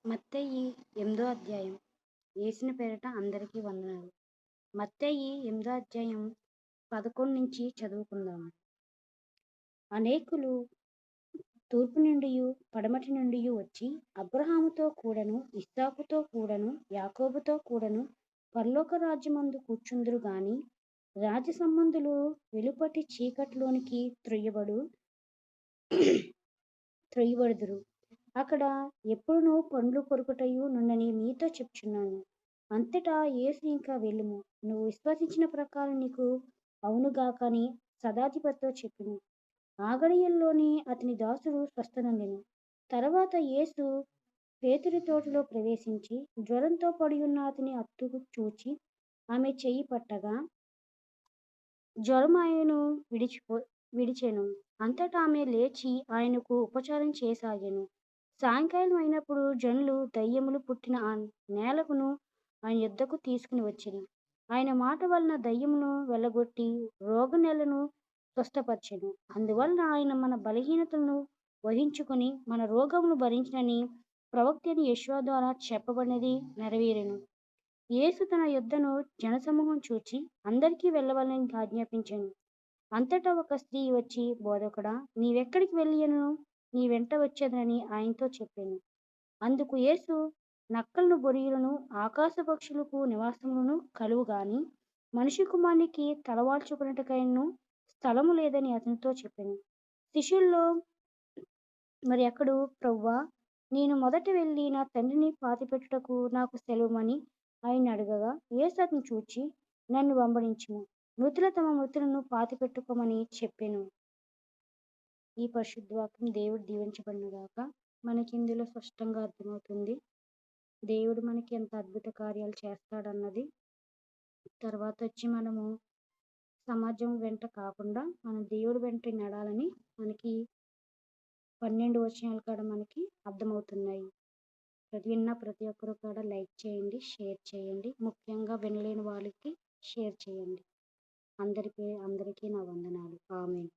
మత్తయి 8దో అధ్యాయం. యేసుని పేరిట అందరికీ వందనాలు. మత్తయి 8దో అధ్యాయం 11 నుంచి చదువుకుందాము. అనేకులు తూర్పు నుండియు పడమటి నుండియు వచ్చి అబ్రహాముతో కూడను ఇస్సాకుతో కూడను యాకోబుతో కూడను పరలోక రాజ్యమందు కూర్చుందురు గాని రాజ్య సంబంధులు వెలుపటి చీకట్లోనికి త్రొయ్యబడుదురు. అక్కడ ఎప్పుడునూ పండ్లు కొరుకుటయు నుండని మీతో చెప్పుచున్నాను. అంతటా యేసు ఇంకా వెళ్ళుము, నువ్వు విశ్వసించిన ప్రకారం నీకు అవునుగాకని శతాధిపతితో చెప్పెను. ఆ గడియల్లోనే అతని దాసుడు స్వస్థనొందెను. తరువాత యేసు పేతురు తోటలో ప్రవేశించి జ్వరంతో పడియున్న అతని అత్తుకు చూచి ఆమె చెయ్యి పట్టగా జ్వరం ఆయనను విడిచెను. అంతటా ఆమె లేచి ఆయనకు ఉపచారం చేయసాగెను. సాయంకాలం అయినప్పుడు జనులు దయ్యములు పుట్టిన ఆ నేలకును ఆయన యొద్దకు తీసుకుని వచ్చిరి. ఆయన మాట వలన దయ్యమును వెళ్ళగొట్టి రోగనెలను స్వస్థపరచెను. అందువలన ఆయన మన బలహీనతలను వహించుకొని మన రోగమును భరించినని ప్రవక్త అయిన యెషయా ద్వారా చెప్పబడినది నెరవేరెను. యేసు తన యొద్దను జనసమూహం చూచి అందరికీ వెళ్ళవలెనని ఆజ్ఞాపించెను. అంతటా ఒక స్త్రీ వచ్చి, బోధకుడా, నీవెక్కడికి వెళ్ళినను నీ వెంట వచ్చేదనని ఆయనతో చెప్పెను. అందుకు యేసు, నక్కలను బొరియలను ఆకాశ పక్షులకు నివాసములను కలువు గాని మనిషి కుమారునికి తలవాల్చుకొనుటకైనను స్థలము లేదని అతనితో చెప్పెను. శిష్యుల్లో మరి ఎక్కడు ప్రభువా, నేను మొదట వెళ్ళి నా తండ్రిని పాతిపెట్టుటకు నాకు సెలవుమని ఆయన అడగగా, యేసు అతన్ని చూచి, నన్ను వెంబడించుము, మృతులు తమ మృతులను పాతిపెట్టుకోమని చెప్పెను. ఈ పరిశుద్ధ వాక్యం దేవుడు దీవించబడినగాక. మనకి ఇందులో స్పష్టంగా అర్థమవుతుంది దేవుడు మనకి ఎంత అద్భుత కార్యాలు చేస్తాడన్నది. తర్వాత వచ్చి మనము సమాజం వెంట కాకుండా మన దేవుడి వెంట నడాలని మనకి 12 వచనాలు కూడా మనకి అర్థమవుతున్నాయి. ప్రతి ఒక్కరు కూడా లైక్ చేయండి, షేర్ చేయండి. ముఖ్యంగా వినలేని వాళ్ళకి షేర్ చేయండి. అందరికీ నా వందనాలు. ఆమేన్.